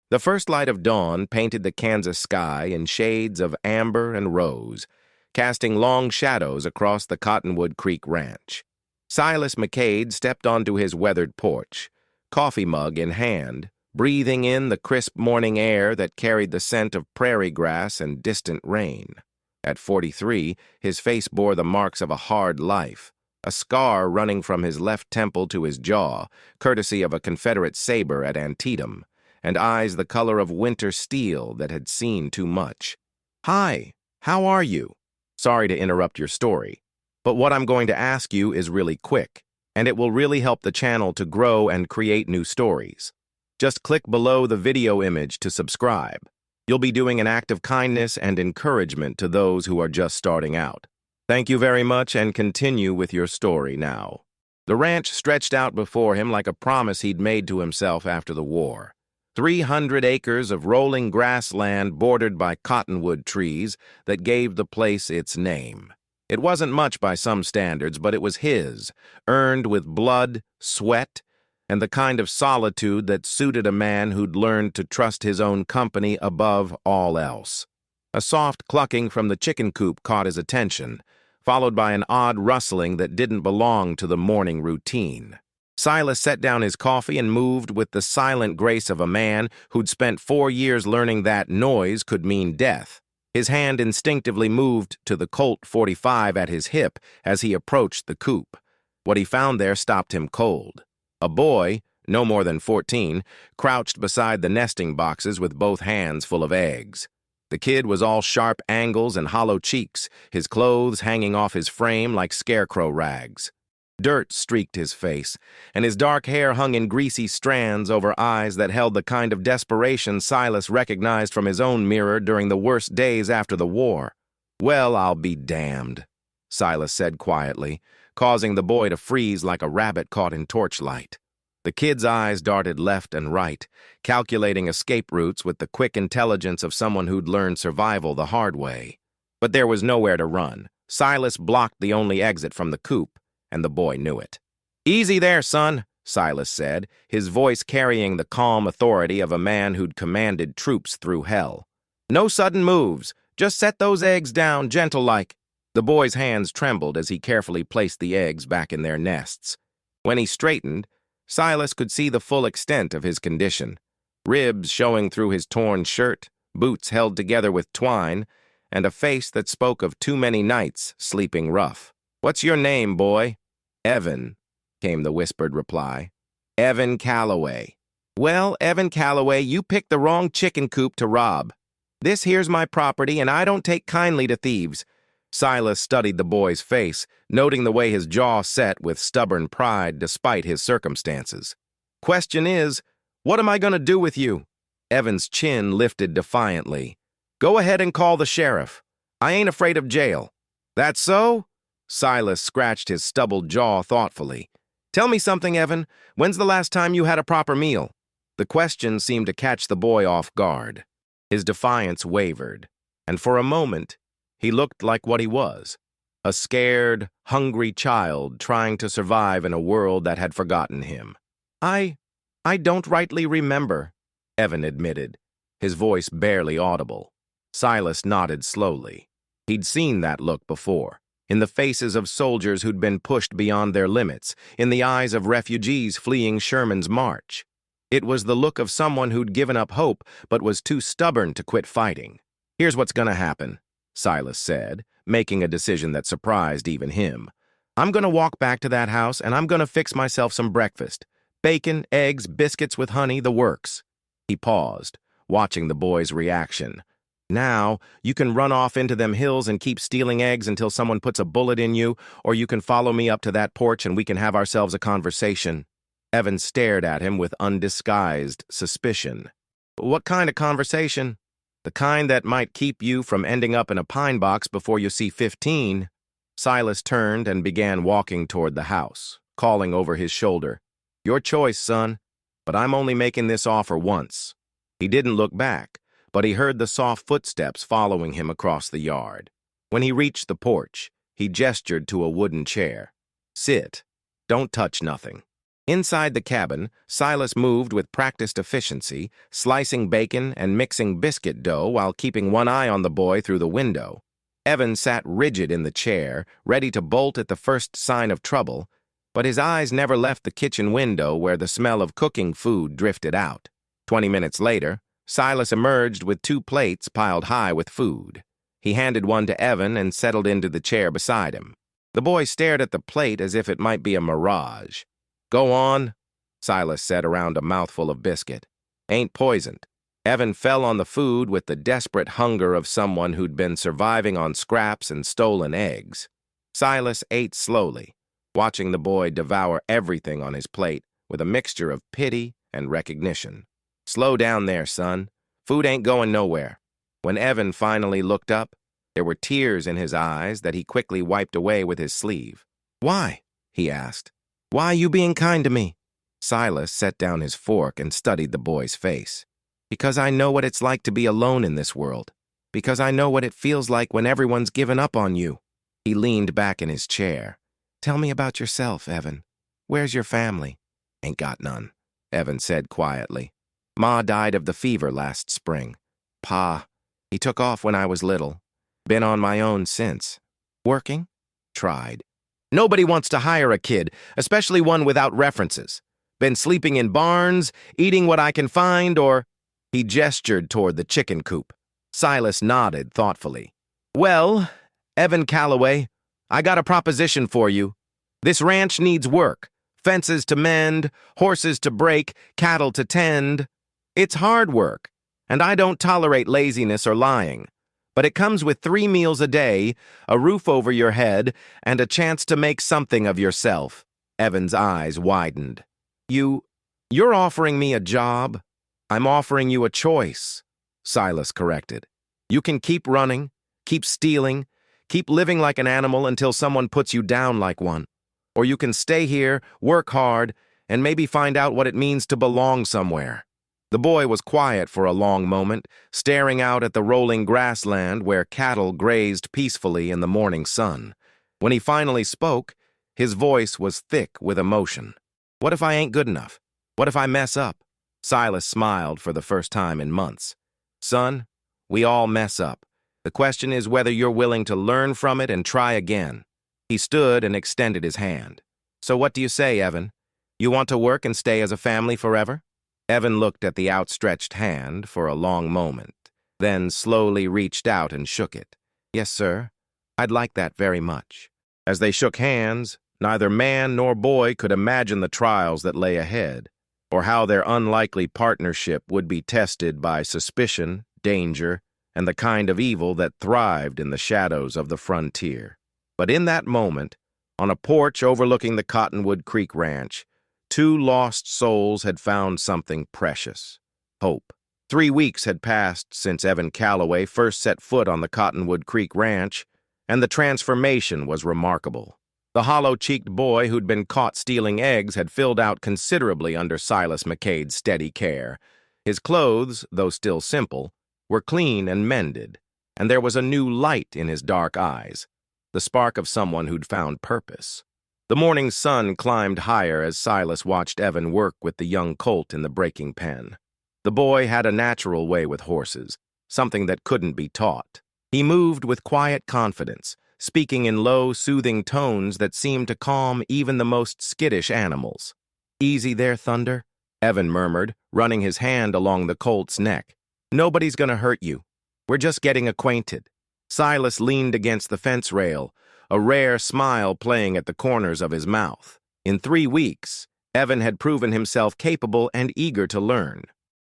The first light of dawn painted the Kansas sky in shades of amber and rose, casting long shadows across the Cottonwood Creek Ranch. Silas McCade stepped onto his weathered porch, coffee mug in hand, breathing in the crisp morning air that carried the scent of prairie grass and distant rain. At 43, his face bore the marks of a hard life, a scar running from his left temple to his jaw, courtesy of a Confederate saber at Antietam, and eyes the color of winter steel that had seen too much. "Hi, how are you? Sorry to interrupt your story, but what I'm going to ask you is really quick, and it will really help the channel to grow and create new stories. Just click below the video image to subscribe. You'll be doing an act of kindness and encouragement to those who are just starting out. Thank you very much, and continue with your story now." The ranch stretched out before him like a promise he'd made to himself after the war. 300 acres of rolling grassland bordered by cottonwood trees that gave the place its name. It wasn't much by some standards, but it was his, earned with blood, sweat, and the kind of solitude that suited a man who'd learned to trust his own company above all else. A soft clucking from the chicken coop caught his attention, followed by an odd rustling that didn't belong to the morning routine. Silas set down his coffee and moved with the silent grace of a man who'd spent 4 years learning that noise could mean death. His hand instinctively moved to the Colt .45 at his hip as he approached the coop. What he found there stopped him cold. A boy, no more than 14, crouched beside the nesting boxes with both hands full of eggs. The kid was all sharp angles and hollow cheeks, his clothes hanging off his frame like scarecrow rags. Dirt streaked his face, and his dark hair hung in greasy strands over eyes that held the kind of desperation Silas recognized from his own mirror during the worst days after the war. "Well, I'll be damned," Silas said quietly, causing the boy to freeze like a rabbit caught in torchlight. The kid's eyes darted left and right, calculating escape routes with the quick intelligence of someone who'd learned survival the hard way. But there was nowhere to run. Silas blocked the only exit from the coop, and the boy knew it. "Easy there, son," Silas said, his voice carrying the calm authority of a man who'd commanded troops through hell. "No sudden moves. Just set those eggs down gentle-like." The boy's hands trembled as he carefully placed the eggs back in their nests. When he straightened, Silas could see the full extent of his condition. Ribs showing through his torn shirt, boots held together with twine, and a face that spoke of too many nights sleeping rough. "What's your name, boy?" "Evan," came the whispered reply. "Evan Callaway." "Well, Evan Callaway, you picked the wrong chicken coop to rob. This here's my property, and I don't take kindly to thieves." Silas studied the boy's face, noting the way his jaw set with stubborn pride despite his circumstances. "Question is, what am I going to do with you?" Evan's chin lifted defiantly. "Go ahead and call the sheriff. I ain't afraid of jail." "That so?" Silas scratched his stubbled jaw thoughtfully. "Tell me something, Evan. When's the last time you had a proper meal?" The question seemed to catch the boy off guard. His defiance wavered, and for a moment, he looked like what he was, a scared, hungry child trying to survive in a world that had forgotten him. I don't rightly remember," Evan admitted, his voice barely audible. Silas nodded slowly. He'd seen that look before, in the faces of soldiers who'd been pushed beyond their limits, in the eyes of refugees fleeing Sherman's march. It was the look of someone who'd given up hope but was too stubborn to quit fighting. "Here's what's gonna happen," Silas said, making a decision that surprised even him. "I'm gonna walk back to that house, and I'm gonna fix myself some breakfast. Bacon, eggs, biscuits with honey, the works." He paused, watching the boy's reaction. "Now, you can run off into them hills and keep stealing eggs until someone puts a bullet in you, or you can follow me up to that porch and we can have ourselves a conversation." Evan stared at him with undisguised suspicion. "What kind of conversation?" "The kind that might keep you from ending up in a pine box before you see 15. Silas turned and began walking toward the house, calling over his shoulder. "Your choice, son, but I'm only making this offer once." He didn't look back, but he heard the soft footsteps following him across the yard. When he reached the porch, he gestured to a wooden chair. "Sit. Don't touch nothing." Inside the cabin, Silas moved with practiced efficiency, slicing bacon and mixing biscuit dough while keeping one eye on the boy through the window. Evan sat rigid in the chair, ready to bolt at the first sign of trouble, but his eyes never left the kitchen window where the smell of cooking food drifted out. 20 minutes later, Silas emerged with 2 plates piled high with food. He handed one to Evan and settled into the chair beside him. The boy stared at the plate as if it might be a mirage. "Go on," Silas said around a mouthful of biscuit. "Ain't poisoned." Evan fell on the food with the desperate hunger of someone who'd been surviving on scraps and stolen eggs. Silas ate slowly, watching the boy devour everything on his plate with a mixture of pity and recognition. "Slow down there, son. Food ain't going nowhere." When Evan finally looked up, there were tears in his eyes that he quickly wiped away with his sleeve. "Why?" he asked. "Why you being kind to me?" Silas set down his fork and studied the boy's face. "Because I know what it's like to be alone in this world. Because I know what it feels like when everyone's given up on you." He leaned back in his chair. "Tell me about yourself, Evan. Where's your family?" "Ain't got none," Evan said quietly. "Ma died of the fever last spring. Pa, he took off when I was little. Been on my own since." "Working?" "Tried. Nobody wants to hire a kid, especially one without references. Been sleeping in barns, eating what I can find, or—" He gestured toward the chicken coop. Silas nodded thoughtfully. "Well, Evan Callaway, I got a proposition for you. This ranch needs work. Fences to mend, horses to break, cattle to tend. It's hard work, and I don't tolerate laziness or lying. But it comes with 3 meals a day, a roof over your head, and a chance to make something of yourself." Evan's eyes widened. You're offering me a job?" "I'm offering you a choice," Silas corrected. "You can keep running, keep stealing, keep living like an animal until someone puts you down like one. Or you can stay here, work hard, and maybe find out what it means to belong somewhere." The boy was quiet for a long moment, staring out at the rolling grassland where cattle grazed peacefully in the morning sun. When he finally spoke, his voice was thick with emotion. "What if I ain't good enough? What if I mess up?" Silas smiled for the first time in months. "Son, we all mess up. The question is whether you're willing to learn from it and try again." He stood and extended his hand. "So what do you say, Evan? You want to work and stay as a family forever?" Evan looked at the outstretched hand for a long moment, then slowly reached out and shook it. "Yes, sir. I'd like that very much." As they shook hands, neither man nor boy could imagine the trials that lay ahead, or how their unlikely partnership would be tested by suspicion, danger, and the kind of evil that thrived in the shadows of the frontier. But in that moment, on a porch overlooking the Cottonwood Creek Ranch, 2 lost souls had found something precious: hope. 3 weeks had passed since Evan Callaway first set foot on the Cottonwood Creek Ranch, and the transformation was remarkable. The hollow-cheeked boy who'd been caught stealing eggs had filled out considerably under Silas McCade's steady care. His clothes, though still simple, were clean and mended, and there was a new light in his dark eyes, the spark of someone who'd found purpose. The morning sun climbed higher as Silas watched Evan work with the young colt in the breaking pen. The boy had a natural way with horses, something that couldn't be taught. He moved with quiet confidence, speaking in low, soothing tones that seemed to calm even the most skittish animals. "Easy there, Thunder," Evan murmured, running his hand along the colt's neck. "Nobody's gonna hurt you. We're just getting acquainted." Silas leaned against the fence rail, a rare smile playing at the corners of his mouth. In 3 weeks, Evan had proven himself capable and eager to learn.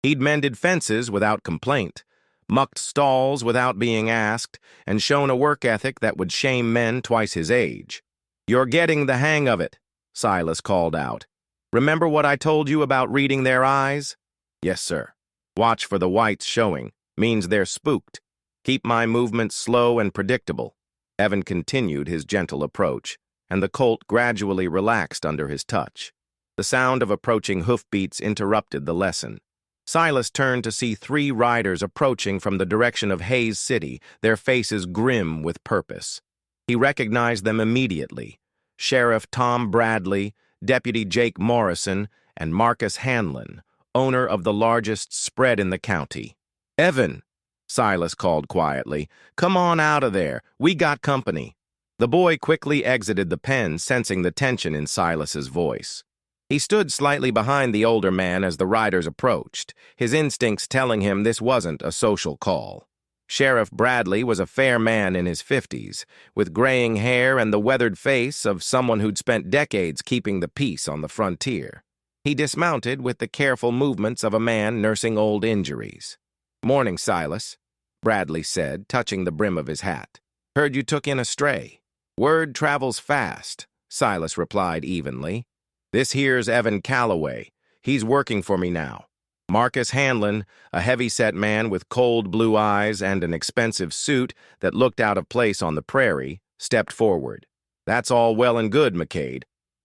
He'd mended fences without complaint, mucked stalls without being asked, and shown a work ethic that would shame men twice his age. "You're getting the hang of it," Silas called out. "Remember what I told you about reading their eyes?" "Yes, sir. Watch for the whites showing. Means they're spooked. Keep my movements slow and predictable." Evan continued his gentle approach, and the colt gradually relaxed under his touch. The sound of approaching hoofbeats interrupted the lesson. Silas turned to see 3 riders approaching from the direction of Hayes City, their faces grim with purpose. He recognized them immediately: Sheriff Tom Bradley, Deputy Jake Morrison, and Marcus Hanlon, owner of the largest spread in the county. "Evan," Silas called quietly, "come on out of there. We got company." The boy quickly exited the pen, sensing the tension in Silas's voice. He stood slightly behind the older man as the riders approached, his instincts telling him this wasn't a social call. Sheriff Bradley was a fair man in his 50s, with graying hair and the weathered face of someone who'd spent decades keeping the peace on the frontier. He dismounted with the careful movements of a man nursing old injuries. "Morning, Silas," Bradley said, touching the brim of his hat. "Heard you took in a stray." "Word travels fast," Silas replied evenly. "This here's Evan Callaway. He's working for me now." Marcus Hanlon, a heavy-set man with cold blue eyes and an expensive suit that looked out of place on the prairie, stepped forward. "That's all well and good, McCade,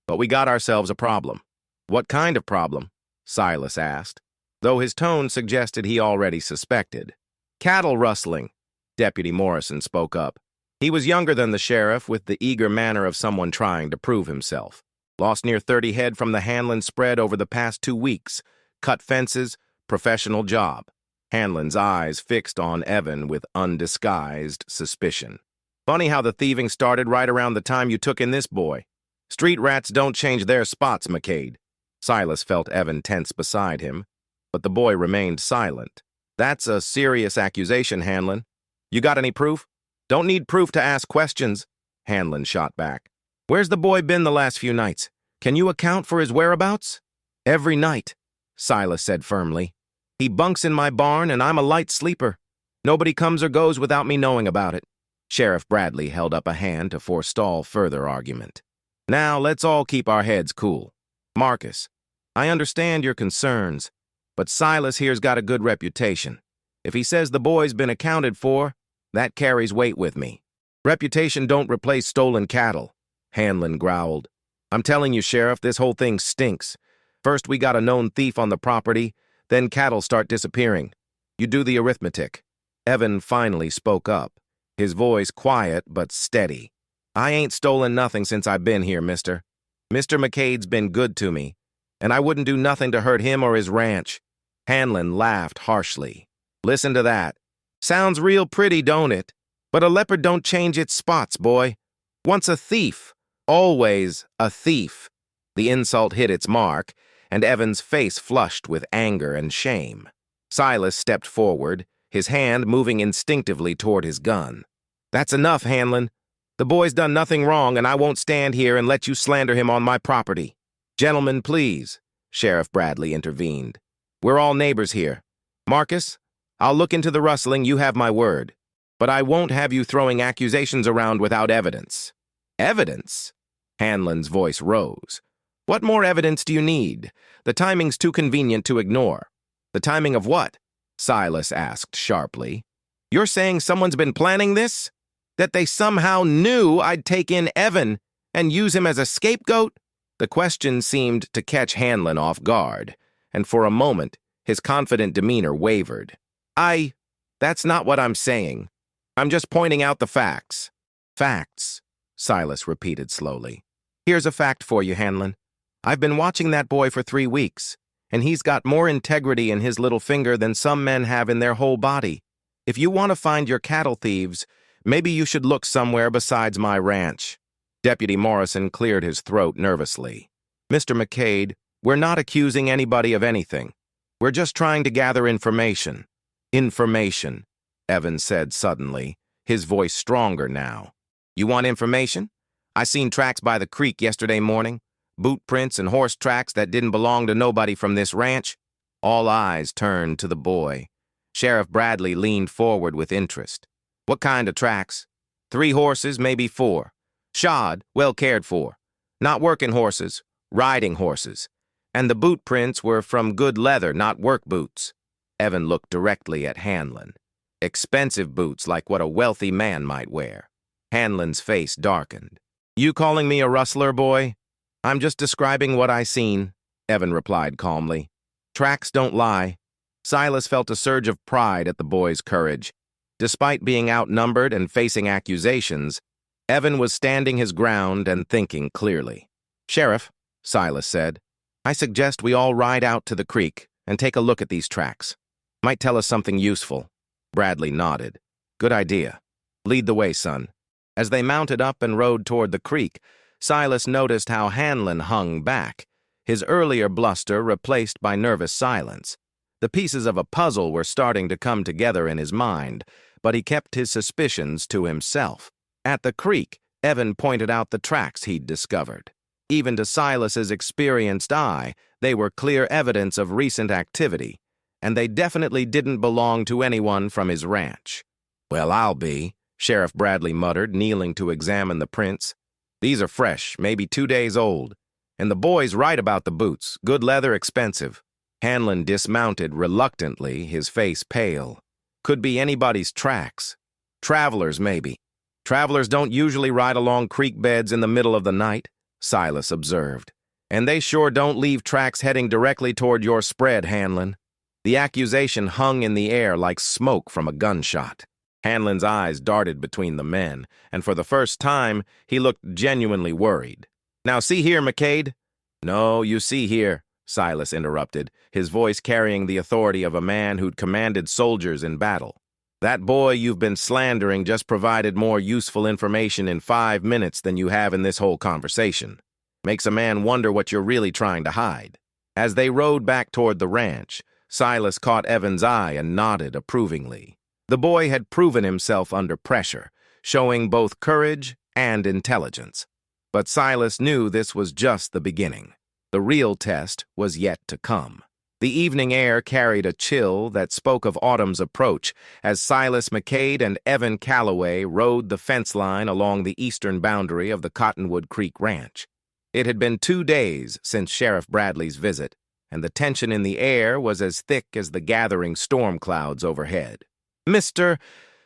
but we got ourselves a problem." "What kind of problem?" Silas asked, though his tone suggested he already suspected. "Cattle rustling," Deputy Morrison spoke up. He was younger than the sheriff, with the eager manner of someone trying to prove himself. "Lost near 30 head from the Hanlon spread over the past 2 weeks. Cut fences, professional job." Hanlon's eyes fixed on Evan with undisguised suspicion. "Funny how the thieving started right around the time you took in this boy. Street rats don't change their spots, McCade." Silas felt Evan tense beside him, but the boy remained silent. "That's a serious accusation, Hanlon. You got any proof?" "Don't need proof to ask questions," Hanlon shot back. "Where's the boy been the last few nights? Can you account for his whereabouts?" "Every night," Silas said firmly. "He bunks in my barn, and I'm a light sleeper. Nobody comes or goes without me knowing about it." Sheriff Bradley held up a hand to forestall further argument. "Now, let's all keep our heads cool. Marcus, I understand your concerns, but Silas here's got a good reputation. If he says the boy's been accounted for, that carries weight with me." "Reputation don't replace stolen cattle," Hanlon growled. "I'm telling you, Sheriff, this whole thing stinks. First we got a known thief on the property, then cattle start disappearing. You do the arithmetic." Evan finally spoke up, his voice quiet but steady. "I ain't stolen nothing since I've been here, mister. Mr. McCade's been good to me, and I wouldn't do nothing to hurt him or his ranch." Hanlon laughed harshly. "Listen to that. Sounds real pretty, don't it? But a leopard don't change its spots, boy. Once a thief, always a thief." The insult hit its mark, and Evan's face flushed with anger and shame. Silas stepped forward, his hand moving instinctively toward his gun. "That's enough, Hanlon. The boy's done nothing wrong, and I won't stand here and let you slander him on my property." "Gentlemen, please," Sheriff Bradley intervened. "We're all neighbors here. Marcus, I'll look into the rustling, you have my word. But I won't have you throwing accusations around without evidence." "Evidence?" Hanlon's voice rose. "What more evidence do you need? The timing's too convenient to ignore." "The timing of what?" Silas asked sharply. "You're saying someone's been planning this? That they somehow knew I'd take in Evan and use him as a scapegoat?" The question seemed to catch Hanlon off guard, and for a moment his confident demeanor wavered. That's not what I'm saying. I'm just pointing out the facts." "Facts," Silas repeated slowly. "Here's a fact for you, Hanlon. I've been watching that boy for 3 weeks, and he's got more integrity in his little finger than some men have in their whole body. If you want to find your cattle thieves, maybe you should look somewhere besides my ranch." Deputy Morrison cleared his throat nervously. "Mr. McCade, we're not accusing anybody of anything. We're just trying to gather information." "Information," Evan said suddenly, his voice stronger now. "You want information? I seen tracks by the creek yesterday morning, boot prints and horse tracks that didn't belong to nobody from this ranch." All eyes turned to the boy. Sheriff Bradley leaned forward with interest. "What kind of tracks?" 3 horses, maybe 4. Shod, well cared for. Not working horses, riding horses. And the boot prints were from good leather, not work boots." Evan looked directly at Hanlon. "Expensive boots like what a wealthy man might wear." Hanlon's face darkened. "You calling me a rustler, boy?" "I'm just describing what I seen," Evan replied calmly. "Tracks don't lie." Silas felt a surge of pride at the boy's courage. Despite being outnumbered and facing accusations, Evan was standing his ground and thinking clearly. "Sheriff, Silas said. "I suggest we all ride out to the creek and take a look at these tracks. Might tell us something useful." Bradley nodded. "Good idea. Lead the way, son." As they mounted up and rode toward the creek, Silas noticed how Hanlon hung back, his earlier bluster replaced by nervous silence. The pieces of a puzzle were starting to come together in his mind, but he kept his suspicions to himself. At the creek, Evan pointed out the tracks he'd discovered. Even to Silas's experienced eye, they were clear evidence of recent activity, and they definitely didn't belong to anyone from his ranch. "Well, I'll be," Sheriff Bradley muttered, kneeling to examine the prints. "These are fresh, maybe 2 days old. And the boy's right about the boots. Good leather, expensive." Hanlon dismounted reluctantly, his face pale. "Could be anybody's tracks. Travelers, maybe." "Travelers don't usually ride along creek beds in the middle of the night," Silas observed. "And they sure don't leave tracks heading directly toward your spread, Hanlon." The accusation hung in the air like smoke from a gunshot. Hanlon's eyes darted between the men, and for the first time, he looked genuinely worried. "Now see here, McCade." "No, you see here," Silas interrupted, his voice carrying the authority of a man who'd commanded soldiers in battle. "That boy you've been slandering just provided more useful information in 5 minutes than you have in this whole conversation. Makes a man wonder what you're really trying to hide." As they rode back toward the ranch, Silas caught Evan's eye and nodded approvingly. The boy had proven himself under pressure, showing both courage and intelligence. But Silas knew this was just the beginning. The real test was yet to come. The evening air carried a chill that spoke of autumn's approach as Silas McCade and Evan Callaway rode the fence line along the eastern boundary of the Cottonwood Creek Ranch. It had been 2 days since Sheriff Bradley's visit, and the tension in the air was as thick as the gathering storm clouds overhead. "Mr.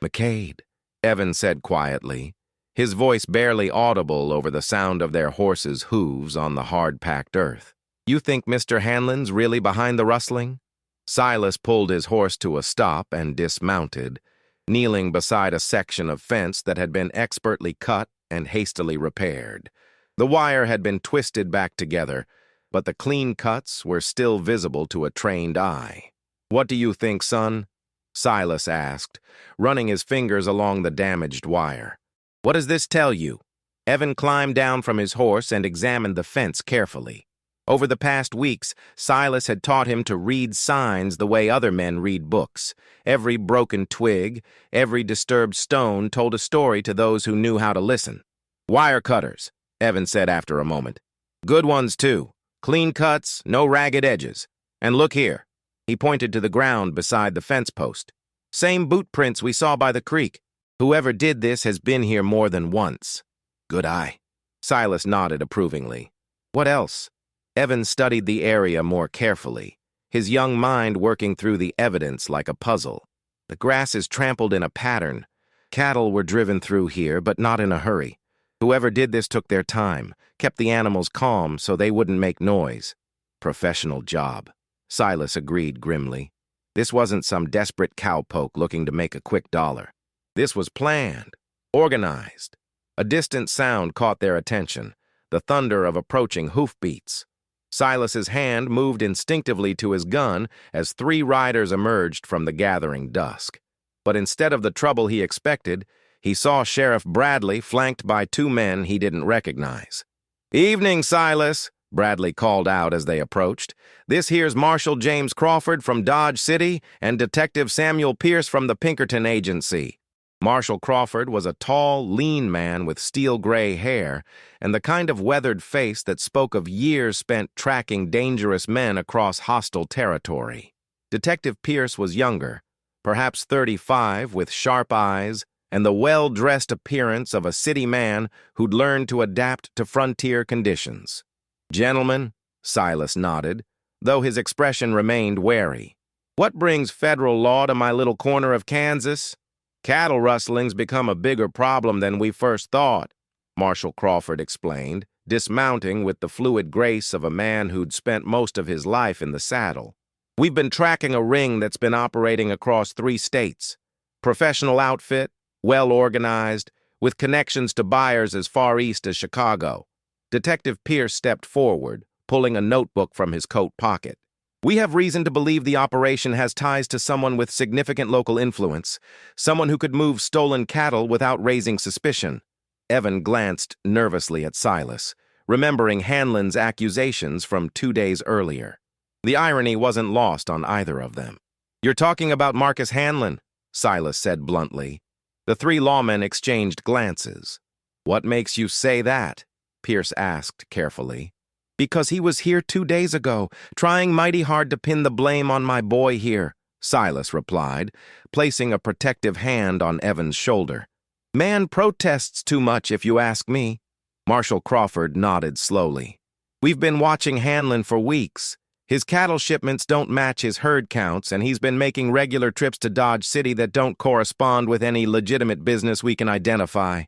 McCade," Evan said quietly, his voice barely audible over the sound of their horses' hooves on the hard-packed earth. "You think Mr. Hanlon's really behind the rustling?" Silas pulled his horse to a stop and dismounted, kneeling beside a section of fence that had been expertly cut and hastily repaired. The wire had been twisted back together, but the clean cuts were still visible to a trained eye. "What do you think, son?" Silas asked, running his fingers along the damaged wire. "What does this tell you?" Evan climbed down from his horse and examined the fence carefully. Over the past weeks, Silas had taught him to read signs the way other men read books. Every broken twig, every disturbed stone told a story to those who knew how to listen. "Wire cutters," Evan said after a moment. "Good ones, too. Clean cuts, no ragged edges. And look here." He pointed to the ground beside the fence post. "Same boot prints we saw by the creek. Whoever did this has been here more than once." "Good eye." Silas nodded approvingly. "What else?" Evan studied the area more carefully, his young mind working through the evidence like a puzzle. "The grass is trampled in a pattern. Cattle were driven through here, but not in a hurry. Whoever did this took their time, kept the animals calm so they wouldn't make noise. Professional job." Silas agreed grimly. This wasn't some desperate cowpoke looking to make a quick dollar. This was planned, organized. A distant sound caught their attention, the thunder of approaching hoofbeats. Silas's hand moved instinctively to his gun as 3 riders emerged from the gathering dusk. But instead of the trouble he expected, he saw Sheriff Bradley flanked by 2 men he didn't recognize. "Evening, Silas," Bradley called out as they approached. "This here's Marshal James Crawford from Dodge City and Detective Samuel Pierce from the Pinkerton Agency." Marshal Crawford was a tall, lean man with steel-gray hair and the kind of weathered face that spoke of years spent tracking dangerous men across hostile territory. Detective Pierce was younger, perhaps 35, with sharp eyes and the well-dressed appearance of a city man who'd learned to adapt to frontier conditions. "Gentlemen," Silas nodded, though his expression remained wary. "What brings federal law to my little corner of Kansas?" "Cattle rustling's become a bigger problem than we first thought," Marshal Crawford explained, dismounting with the fluid grace of a man who'd spent most of his life in the saddle. "We've been tracking a ring that's been operating across 3 states. Professional outfit, well-organized, with connections to buyers as far east as Chicago." Detective Pierce stepped forward, pulling a notebook from his coat pocket. "We have reason to believe the operation has ties to someone with significant local influence, someone who could move stolen cattle without raising suspicion." Evan glanced nervously at Silas, remembering Hanlon's accusations from 2 days earlier. The irony wasn't lost on either of them. "You're talking about Marcus Hanlon," Silas said bluntly. The three lawmen exchanged glances. "What makes you say that?" Pierce asked carefully. "Because he was here 2 days ago, trying mighty hard to pin the blame on my boy here," Silas replied, placing a protective hand on Evan's shoulder. "Man protests too much, if you ask me." Marshal Crawford nodded slowly. "We've been watching Hanlon for weeks. His cattle shipments don't match his herd counts, and he's been making regular trips to Dodge City that don't correspond with any legitimate business we can identify.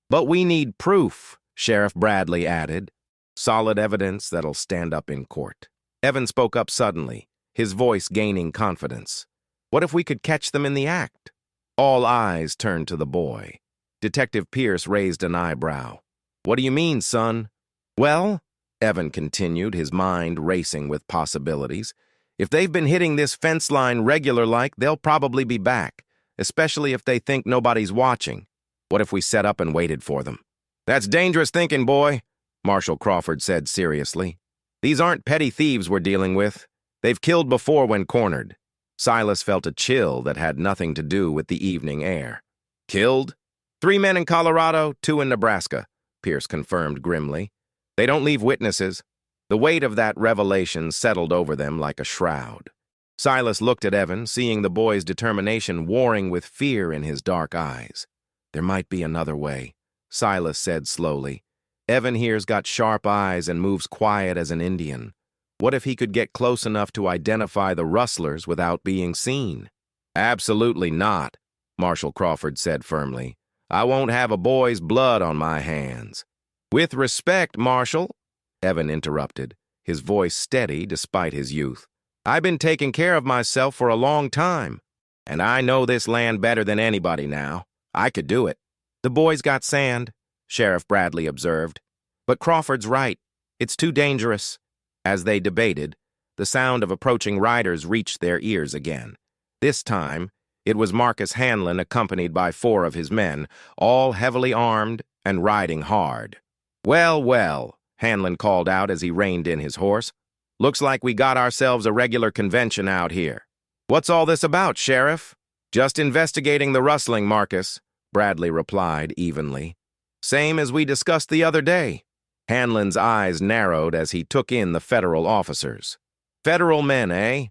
But we need proof," Sheriff Bradley added. "Solid evidence that'll stand up in court." Evan spoke up suddenly, his voice gaining confidence. "What if we could catch them in the act?" All eyes turned to the boy. Detective Pierce raised an eyebrow. "What do you mean, son?" "Well," Evan continued, his mind racing with possibilities, "if they've been hitting this fence line regular-like, they'll probably be back, especially if they think nobody's watching. What if we set up and waited for them?" "That's dangerous thinking, boy," Marshal Crawford said seriously. "These aren't petty thieves we're dealing with. They've killed before when cornered." Silas felt a chill that had nothing to do with the evening air. "Killed? 3 men in Colorado, 2 in Nebraska," Pierce confirmed grimly. "They don't leave witnesses." The weight of that revelation settled over them like a shroud. Silas looked at Evan, seeing the boy's determination warring with fear in his dark eyes. "There might be another way," Silas said slowly. "Evan here's got sharp eyes and moves quiet as an Indian. What if he could get close enough to identify the rustlers without being seen?" "Absolutely not," Marshal Crawford said firmly. "I won't have a boy's blood on my hands." "With respect, Marshal," Evan interrupted, his voice steady despite his youth. "I've been taking care of myself for a long time, and I know this land better than anybody now. I could do it." "The boy's got sand," Sheriff Bradley observed. "But Crawford's right. It's too dangerous." As they debated, the sound of approaching riders reached their ears again. This time, it was Marcus Hanlon accompanied by 4 of his men, all heavily armed and riding hard. "Well, well," Hanlon called out as he reined in his horse. "Looks like we got ourselves a regular convention out here." "What's all this about, Sheriff?" "Just investigating the rustling, Marcus," Bradley replied evenly. "Same as we discussed the other day." Hanlon's eyes narrowed as he took in the federal officers. "Federal men, eh?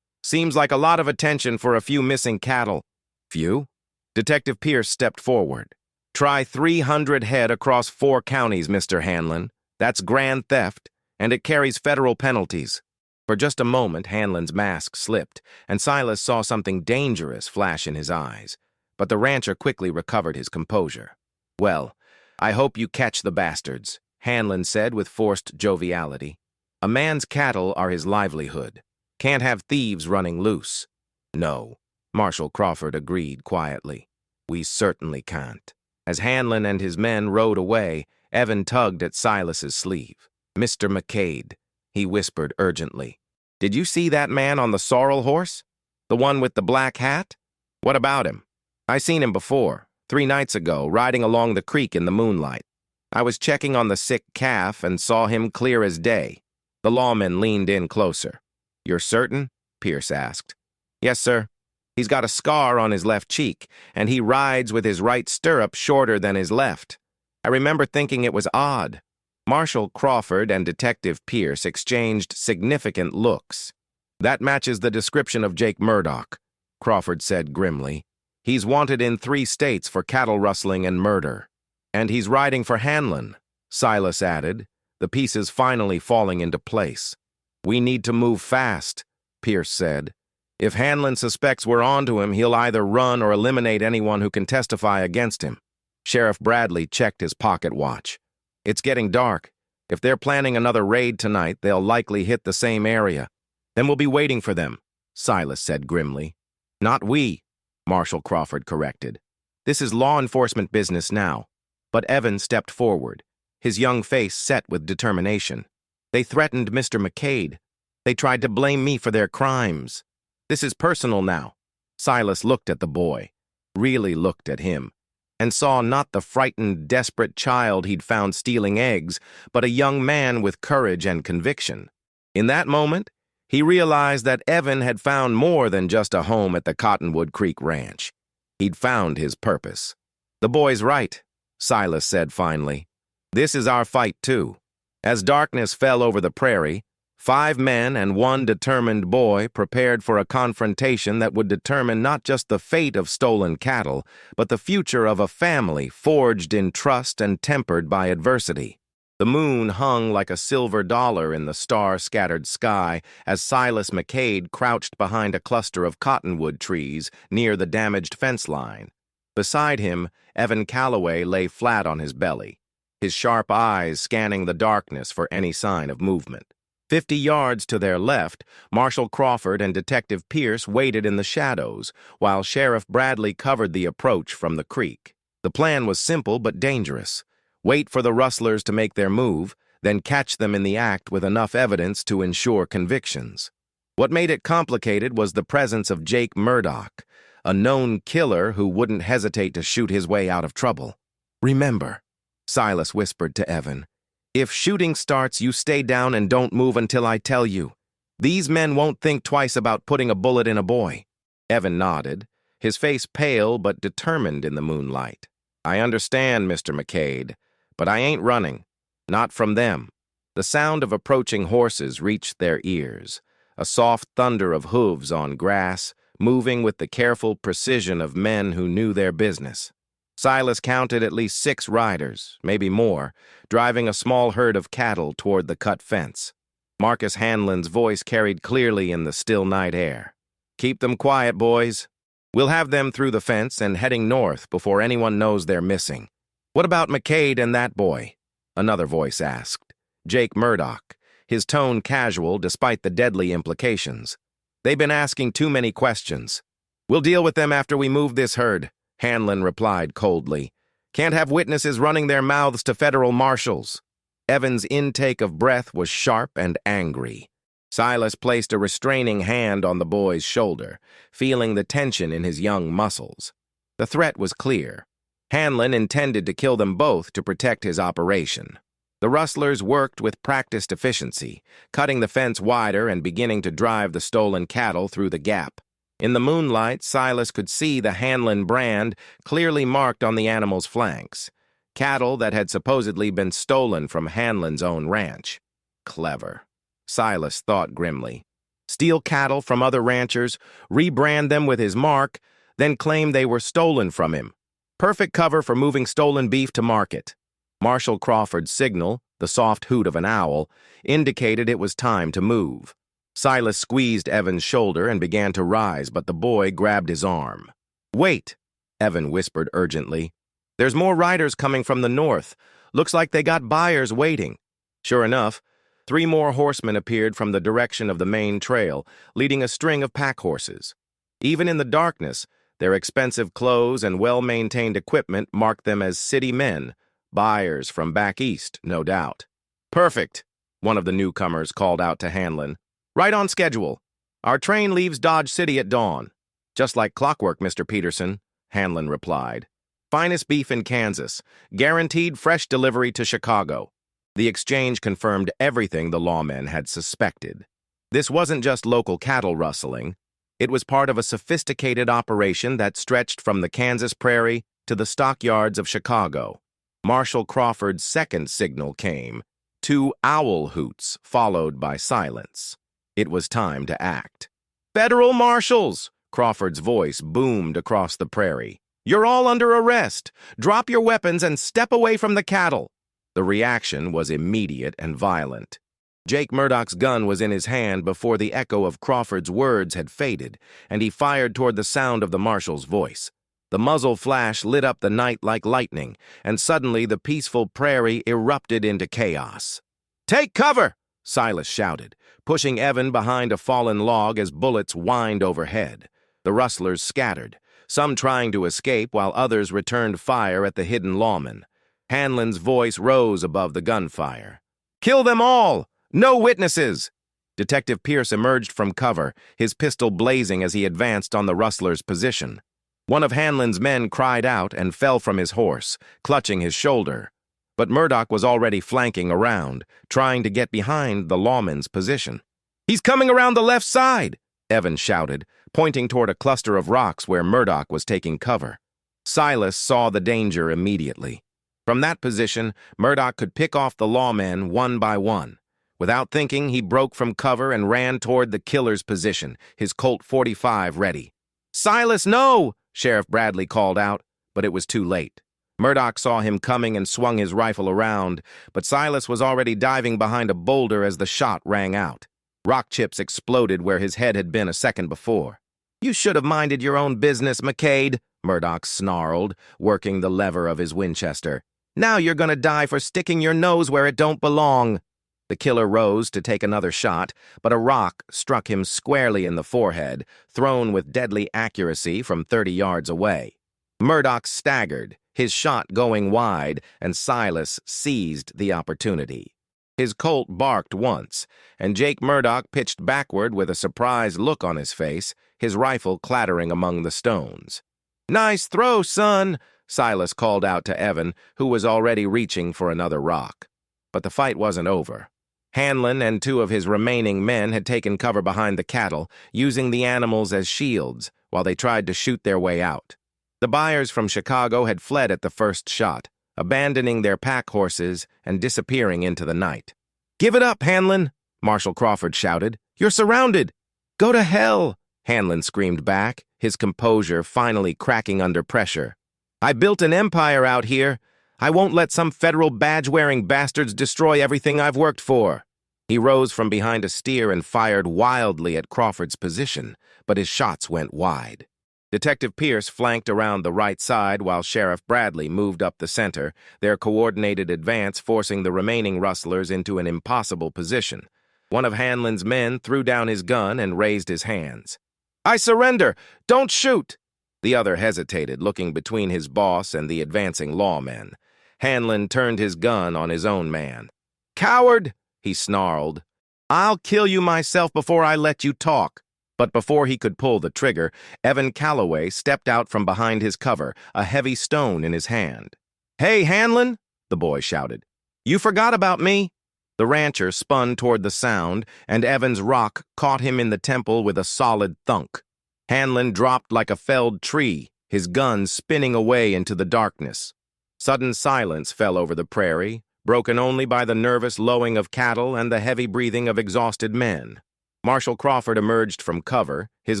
Seems like a lot of attention for a few missing cattle." "Few?" Detective Pierce stepped forward. "Try 300 head across 4 counties, Mr. Hanlon. That's grand theft, and it carries federal penalties." For just a moment, Hanlon's mask slipped, and Silas saw something dangerous flash in his eyes. But the rancher quickly recovered his composure. "Well, I hope you catch the bastards," Hanlon said with forced joviality. "A man's cattle are his livelihood. Can't have thieves running loose." "No," Marshal Crawford agreed quietly. "We certainly can't." As Hanlon and his men rode away, Evan tugged at Silas's sleeve. "Mr. McCade," he whispered urgently. "Did you see that man on the sorrel horse? The one with the black hat? What about him?" "I seen him before, 3 nights ago, riding along the creek in the moonlight. I was checking on the sick calf and saw him clear as day." The lawman leaned in closer. "You're certain?" Pierce asked. "Yes, sir. He's got a scar on his left cheek, and he rides with his right stirrup shorter than his left. I remember thinking it was odd." Marshal Crawford and Detective Pierce exchanged significant looks. "That matches the description of Jake Murdoch," Crawford said grimly. "He's wanted in 3 states for cattle rustling and murder." "And he's riding for Hanlon," Silas added, the pieces finally falling into place. "We need to move fast," Pierce said. "If Hanlon suspects we're onto him, he'll either run or eliminate anyone who can testify against him." Sheriff Bradley checked his pocket watch. "It's getting dark. If they're planning another raid tonight, they'll likely hit the same area. Then we'll be waiting for them," Silas said grimly. "Not we," Marshal Crawford corrected. "This is law enforcement business now." But Evan stepped forward, his young face set with determination. They threatened Mr. McCade. They tried to blame me for their crimes. This is personal now." Silas looked at the boy, really looked at him, and saw not the frightened, desperate child he'd found stealing eggs, but a young man with courage and conviction. In that moment, he realized that Evan had found more than just a home at the Cottonwood Creek Ranch. He'd found his purpose. "The boy's right," Silas said finally. "This is our fight, too." As darkness fell over the prairie, 5 men and 1 determined boy prepared for a confrontation that would determine not just the fate of stolen cattle, but the future of a family forged in trust and tempered by adversity. The moon hung like a silver dollar in the star-scattered sky as Silas McCade crouched behind a cluster of cottonwood trees near the damaged fence line. Beside him, Evan Callaway lay flat on his belly, his sharp eyes scanning the darkness for any sign of movement. 50 yards to their left, Marshal Crawford and Detective Pierce waited in the shadows, while Sheriff Bradley covered the approach from the creek. The plan was simple but dangerous. Wait for the rustlers to make their move, then catch them in the act with enough evidence to ensure convictions. What made it complicated was the presence of Jake Murdoch, a known killer who wouldn't hesitate to shoot his way out of trouble. "Remember," Silas whispered to Evan, "if shooting starts, you stay down and don't move until I tell you. These men won't think twice about putting a bullet in a boy." Evan nodded, his face pale but determined in the moonlight. "I understand, Mr. McCade, but I ain't running. Not from them." The sound of approaching horses reached their ears, a soft thunder of hooves on grass, moving with the careful precision of men who knew their business. Silas counted at least 6 riders, maybe more, driving a small herd of cattle toward the cut fence. Marcus Hanlon's voice carried clearly in the still night air. "Keep them quiet, boys. We'll have them through the fence and heading north before anyone knows they're missing." "What about McCade and that boy?" another voice asked. Jake Murdoch, his tone casual despite the deadly implications. "They've been asking too many questions." "We'll deal with them after we move this herd," Hanlon replied coldly. "Can't have witnesses running their mouths to federal marshals." Evan's intake of breath was sharp and angry. Silas placed a restraining hand on the boy's shoulder, feeling the tension in his young muscles. The threat was clear. Hanlon intended to kill them both to protect his operation. The rustlers worked with practiced efficiency, cutting the fence wider and beginning to drive the stolen cattle through the gap. In the moonlight, Silas could see the Hanlon brand clearly marked on the animals' flanks, cattle that had supposedly been stolen from Hanlon's own ranch. Clever, Silas thought grimly. Steal cattle from other ranchers, rebrand them with his mark, then claim they were stolen from him. Perfect cover for moving stolen beef to market. Marshal Crawford's signal, the soft hoot of an owl, indicated it was time to move. Silas squeezed Evan's shoulder and began to rise, but the boy grabbed his arm. "Wait," Evan whispered urgently. "There's more riders coming from the north. Looks like they got buyers waiting." Sure enough, 3 more horsemen appeared from the direction of the main trail, leading a string of pack horses. Even in the darkness, their expensive clothes and well-maintained equipment marked them as city men, buyers from back east, no doubt. "Perfect," one of the newcomers called out to Hanlon. "Right on schedule. Our train leaves Dodge City at dawn." "Just like clockwork, Mr. Peterson," Hanlon replied. "Finest beef in Kansas. Guaranteed fresh delivery to Chicago." The exchange confirmed everything the lawmen had suspected. This wasn't just local cattle rustling. It was part of a sophisticated operation that stretched from the Kansas prairie to the stockyards of Chicago. Marshal Crawford's second signal came, 2 owl hoots followed by silence. It was time to act. "Federal marshals!" Crawford's voice boomed across the prairie. "You're all under arrest. Drop your weapons and step away from the cattle." The reaction was immediate and violent. Jake Murdoch's gun was in his hand before the echo of Crawford's words had faded, and he fired toward the sound of the marshal's voice. The muzzle flash lit up the night like lightning, and suddenly the peaceful prairie erupted into chaos. "Take cover!" Silas shouted, pushing Evan behind a fallen log as bullets whined overhead. The rustlers scattered, some trying to escape while others returned fire at the hidden lawmen. Hanlon's voice rose above the gunfire. "Kill them all! No witnesses! Detective Pierce emerged from cover, his pistol blazing as he advanced on the rustler's position. One of Hanlon's men cried out and fell from his horse, clutching his shoulder. But Murdoch was already flanking around, trying to get behind the lawman's position. "He's coming around the left side!" Evan shouted, pointing toward a cluster of rocks where Murdoch was taking cover. Silas saw the danger immediately. From that position, Murdoch could pick off the lawmen one by one. Without thinking, he broke from cover and ran toward the killer's position, his Colt 45 ready. "Silas, no!" Sheriff Bradley called out, but it was too late. Murdoch saw him coming and swung his rifle around, but Silas was already diving behind a boulder as the shot rang out. Rock chips exploded where his head had been a second before. "You should have minded your own business, McCade," Murdoch snarled, working the lever of his Winchester. "Now you're gonna die for sticking your nose where it don't belong." The killer rose to take another shot, but a rock struck him squarely in the forehead, thrown with deadly accuracy from 30 yards away. Murdoch staggered, his shot going wide, and Silas seized the opportunity. His Colt barked once, and Jake Murdoch pitched backward with a surprised look on his face, his rifle clattering among the stones. "Nice throw, son," Silas called out to Evan, who was already reaching for another rock. But the fight wasn't over. Hanlon and two of his remaining men had taken cover behind the cattle, using the animals as shields while they tried to shoot their way out. The buyers from Chicago had fled at the first shot, abandoning their pack horses and disappearing into the night. "Give it up, Hanlon!" Marshal Crawford shouted. "You're surrounded!" "Go to hell!" Hanlon screamed back, his composure finally cracking under pressure. "I built an empire out here. I won't let some federal badge-wearing bastards destroy everything I've worked for." He rose from behind a steer and fired wildly at Crawford's position, but his shots went wide. Detective Pierce flanked around the right side while Sheriff Bradley moved up the center, their coordinated advance forcing the remaining rustlers into an impossible position. One of Hanlon's men threw down his gun and raised his hands. "I surrender! Don't shoot!" The other hesitated, looking between his boss and the advancing lawmen. Hanlon turned his gun on his own man. "Coward!" he snarled. "I'll kill you myself before I let you talk." But before he could pull the trigger, Evan Callaway stepped out from behind his cover, a heavy stone in his hand. "Hey, Hanlon!" the boy shouted. "You forgot about me?" The rancher spun toward the sound, and Evan's rock caught him in the temple with a solid thunk. Hanlon dropped like a felled tree, his gun spinning away into the darkness. Sudden silence fell over the prairie, broken only by the nervous lowing of cattle and the heavy breathing of exhausted men. Marshal Crawford emerged from cover, his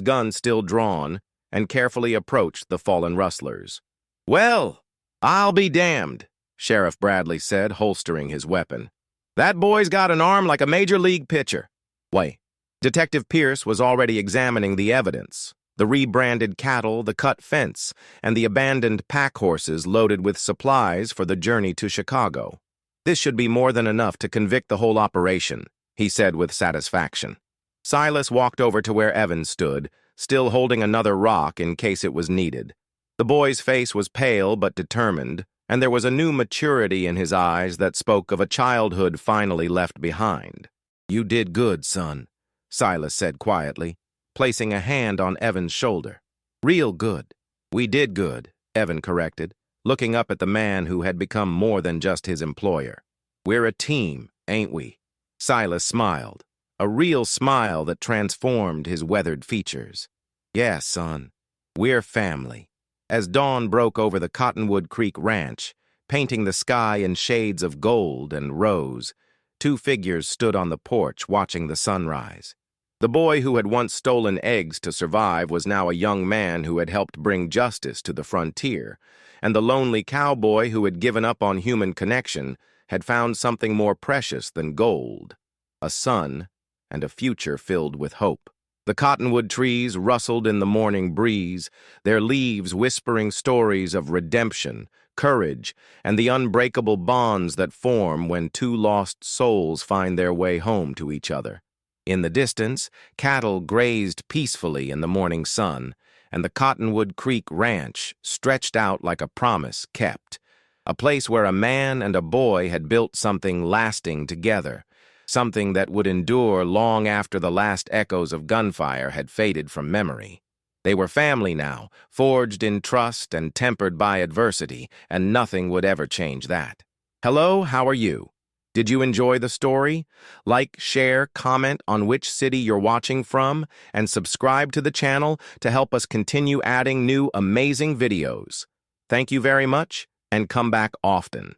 gun still drawn, and carefully approached the fallen rustlers. "Well, I'll be damned," Sheriff Bradley said, holstering his weapon. "That boy's got an arm like a major league pitcher." Wait. Detective Pierce was already examining the evidence. The rebranded cattle, the cut fence, and the abandoned pack horses loaded with supplies for the journey to Chicago. "This should be more than enough to convict the whole operation," he said with satisfaction. Silas walked over to where Evan stood, still holding another rock in case it was needed. The boy's face was pale but determined, and there was a new maturity in his eyes that spoke of a childhood finally left behind. "You did good, son," Silas said quietly, placing a hand on Evan's shoulder. "Real good." "We did good," Evan corrected, looking up at the man who had become more than just his employer. "We're a team, ain't we?" Silas smiled, a real smile that transformed his weathered features. "Yeah, son, we're family." As dawn broke over the Cottonwood Creek Ranch, painting the sky in shades of gold and rose, two figures stood on the porch watching the sunrise. The boy who had once stolen eggs to survive was now a young man who had helped bring justice to the frontier, and the lonely cowboy who had given up on human connection had found something more precious than gold, a son and a future filled with hope. The cottonwood trees rustled in the morning breeze, their leaves whispering stories of redemption, courage, and the unbreakable bonds that form when two lost souls find their way home to each other. In the distance, cattle grazed peacefully in the morning sun, and the Cottonwood Creek Ranch stretched out like a promise kept, a place where a man and a boy had built something lasting together, something that would endure long after the last echoes of gunfire had faded from memory. They were family now, forged in trust and tempered by adversity, and nothing would ever change that. Hello, how are you? Did you enjoy the story? Like, share, comment on which city you're watching from, and subscribe to the channel to help us continue adding new amazing videos. Thank you very much, and come back often.